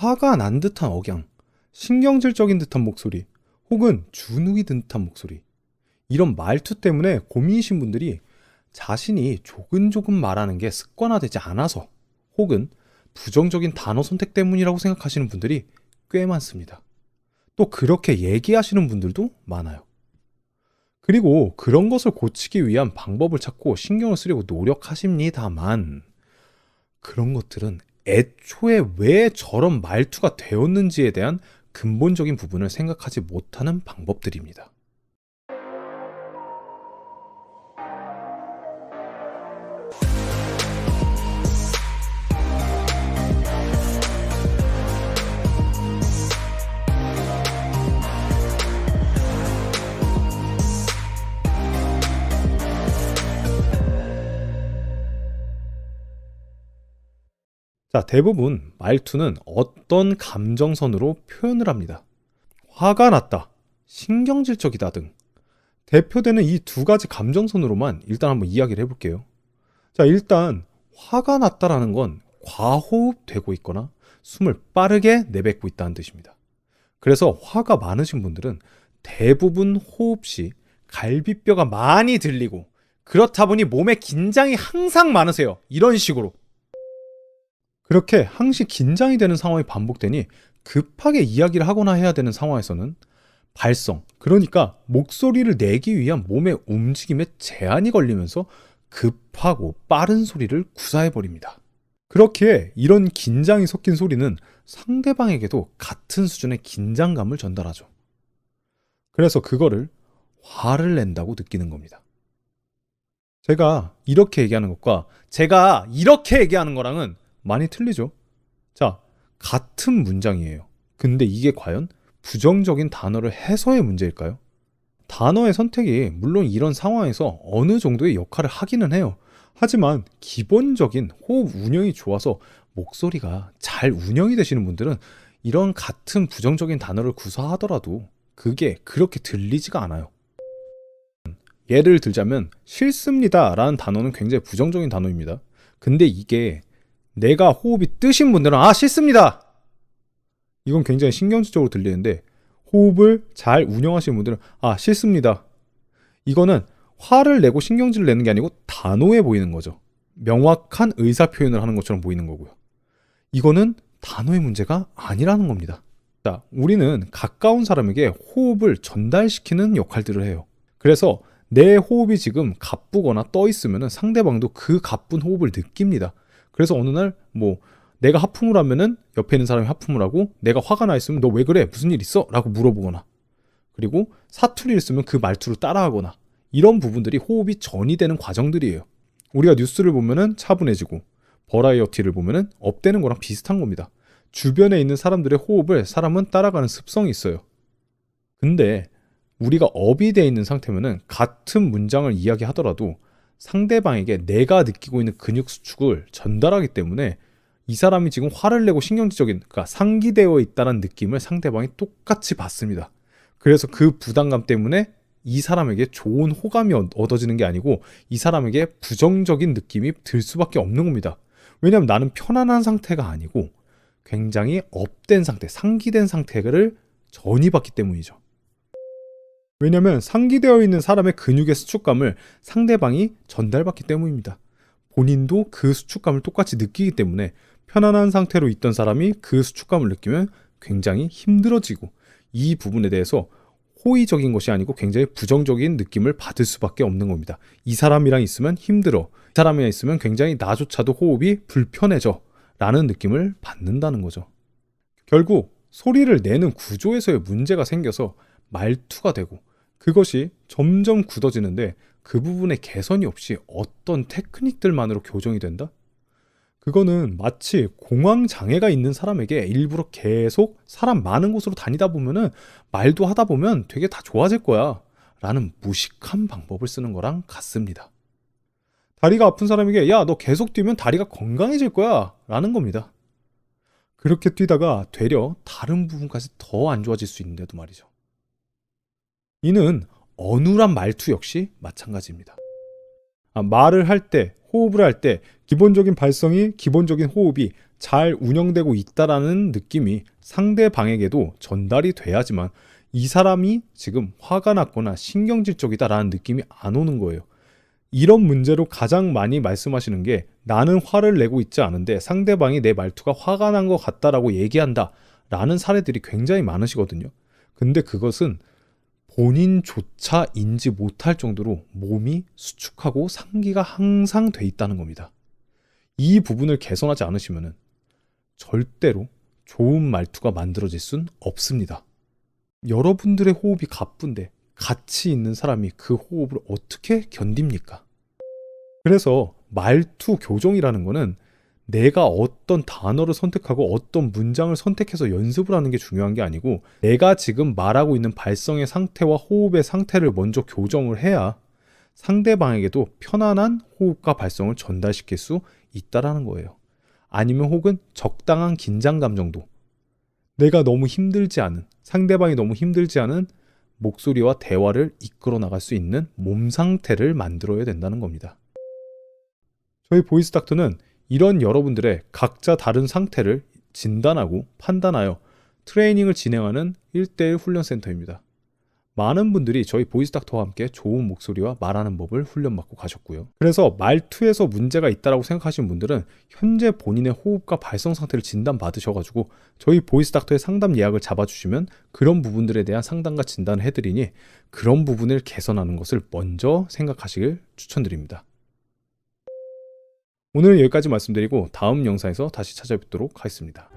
화가 난 듯한 억양, 신경질적인 듯한 목소리, 혹은 주눅이 든 듯한 목소리. 이런 말투 때문에 고민이신 분들이 자신이 조근조근 말하는 게 습관화되지 않아서 혹은 부정적인 단어 선택 때문이라고 생각하시는 분들이 꽤 많습니다. 또 그렇게 얘기하시는 분들도 많아요. 그리고 그런 것을 고치기 위한 방법을 찾고 신경을 쓰려고 노력하십니다만 그런 것들은 애초에 왜 저런 말투가 되었는지에 대한 근본적인 부분을 생각하지 못하는 방법들입니다. 자, 대부분 말투는 어떤 감정선으로 표현을 합니다. 화가 났다, 신경질적이다 등 대표되는 이 두 가지 감정선으로만 일단 한번 이야기를 해볼게요. 자, 일단 화가 났다라는 건 과호흡되고 있거나 숨을 빠르게 내뱉고 있다는 뜻입니다. 그래서 화가 많으신 분들은 대부분 호흡 시 갈비뼈가 많이 들리고 그렇다 보니 몸에 긴장이 항상 많으세요. 이런 식으로. 그렇게 항시 긴장이 되는 상황이 반복되니 급하게 이야기를 하거나 해야 되는 상황에서는 발성, 그러니까 목소리를 내기 위한 몸의 움직임에 제한이 걸리면서 급하고 빠른 소리를 구사해버립니다. 그렇기에 이런 긴장이 섞인 소리는 상대방에게도 같은 수준의 긴장감을 전달하죠. 그래서 그거를 화를 낸다고 느끼는 겁니다. 제가 이렇게 얘기하는 것과 제가 이렇게 얘기하는 거랑은 많이 틀리죠. 자, 같은 문장이에요. 근데 이게 과연 부정적인 단어를 해서의 문제일까요? 단어의 선택이 물론 이런 상황에서 어느 정도의 역할을 하기는 해요. 하지만 기본적인 호흡 운영이 좋아서 목소리가 잘 운영이 되시는 분들은 이런 같은 부정적인 단어를 구사하더라도 그게 그렇게 들리지가 않아요. 예를 들자면 싫습니다 라는 단어는 굉장히 부정적인 단어입니다. 근데 이게 내가 호흡이 뜨신 분들은 싫습니다! 이건 굉장히 신경질적으로 들리는데 호흡을 잘 운영하시는 분들은 싫습니다. 이거는 화를 내고 신경질을 내는 게 아니고 단호해 보이는 거죠. 명확한 의사 표현을 하는 것처럼 보이는 거고요. 이거는 단어의 문제가 아니라는 겁니다. 자, 우리는 가까운 사람에게 호흡을 전달시키는 역할들을 해요. 그래서 내 호흡이 지금 가쁘거나 떠 있으면 상대방도 그 가쁜 호흡을 느낍니다. 그래서 어느 날 내가 하품을 하면은 옆에 있는 사람이 하품을 하고 내가 화가 나 있으면 너 왜 그래? 무슨 일 있어? 라고 물어보거나 그리고 사투리를 쓰면 그 말투를 따라하거나 이런 부분들이 호흡이 전이 되는 과정들이에요. 우리가 뉴스를 보면은 차분해지고 버라이어티를 보면은 업되는 거랑 비슷한 겁니다. 주변에 있는 사람들의 호흡을 사람은 따라가는 습성이 있어요. 근데 우리가 업이 되어 있는 상태면은 같은 문장을 이야기하더라도 상대방에게 내가 느끼고 있는 근육 수축을 전달하기 때문에 이 사람이 지금 화를 내고 신경질적인, 그러니까 상기되어 있다는 느낌을 상대방이 똑같이 받습니다. 그래서 그 부담감 때문에 이 사람에게 좋은 호감이 얻어지는 게 아니고 이 사람에게 부정적인 느낌이 들 수밖에 없는 겁니다. 왜냐하면 나는 편안한 상태가 아니고 굉장히 업된 상태, 상기된 상태를 전이받기 때문이죠. 왜냐하면 상기되어 있는 사람의 근육의 수축감을 상대방이 전달받기 때문입니다. 본인도 그 수축감을 똑같이 느끼기 때문에 편안한 상태로 있던 사람이 그 수축감을 느끼면 굉장히 힘들어지고 이 부분에 대해서 호의적인 것이 아니고 굉장히 부정적인 느낌을 받을 수밖에 없는 겁니다. 이 사람이랑 있으면 힘들어. 이 사람이랑 있으면 굉장히 나조차도 호흡이 불편해져 라는 느낌을 받는다는 거죠. 결국 소리를 내는 구조에서의 문제가 생겨서 말투가 되고 그것이 점점 굳어지는데 그 부분에 개선이 없이 어떤 테크닉들만으로 교정이 된다? 그거는 마치 공황장애가 있는 사람에게 일부러 계속 사람 많은 곳으로 다니다 보면은 말도 하다 보면 되게 다 좋아질 거야 라는 무식한 방법을 쓰는 거랑 같습니다. 다리가 아픈 사람에게 야, 너 계속 뛰면 다리가 건강해질 거야 라는 겁니다. 그렇게 뛰다가 되려 다른 부분까지 더 안 좋아질 수 있는데도 말이죠. 이는 어눌한 말투 역시 마찬가지입니다. 말을 할 때, 호흡을 할 때 기본적인 발성이, 기본적인 호흡이 잘 운영되고 있다라는 느낌이 상대방에게도 전달이 돼야지만 이 사람이 지금 화가 났거나 신경질적이다라는 느낌이 안 오는 거예요. 이런 문제로 가장 많이 말씀하시는 게, 나는 화를 내고 있지 않은데 상대방이 내 말투가 화가 난 것 같다라고 얘기한다 라는 사례들이 굉장히 많으시거든요. 근데 그것은 본인조차 인지 못할 정도로 몸이 수축하고 상기가 항상 돼 있다는 겁니다. 이 부분을 개선하지 않으시면 절대로 좋은 말투가 만들어질 순 없습니다. 여러분들의 호흡이 가쁜데 같이 있는 사람이 그 호흡을 어떻게 견딥니까? 그래서 말투 교정이라는 거는 내가 어떤 단어를 선택하고 어떤 문장을 선택해서 연습을 하는 게 중요한 게 아니고, 내가 지금 말하고 있는 발성의 상태와 호흡의 상태를 먼저 교정을 해야 상대방에게도 편안한 호흡과 발성을 전달시킬 수 있다라는 거예요. 아니면 혹은 적당한 긴장감 정도, 내가 너무 힘들지 않은, 상대방이 너무 힘들지 않은 목소리와 대화를 이끌어 나갈 수 있는 몸 상태를 만들어야 된다는 겁니다. 저희 보이스닥터는 이런 여러분들의 각자 다른 상태를 진단하고 판단하여 트레이닝을 진행하는 1:1 훈련센터입니다. 많은 분들이 저희 보이스닥터와 함께 좋은 목소리와 말하는 법을 훈련받고 가셨고요. 그래서 말투에서 문제가 있다고 생각하시는 분들은 현재 본인의 호흡과 발성 상태를 진단받으셔가지고 저희 보이스닥터의 상담 예약을 잡아주시면 그런 부분들에 대한 상담과 진단을 해드리니 그런 부분을 개선하는 것을 먼저 생각하시길 추천드립니다. 오늘 여기까지 말씀드리고 다음 영상에서 다시 찾아뵙도록 하겠습니다.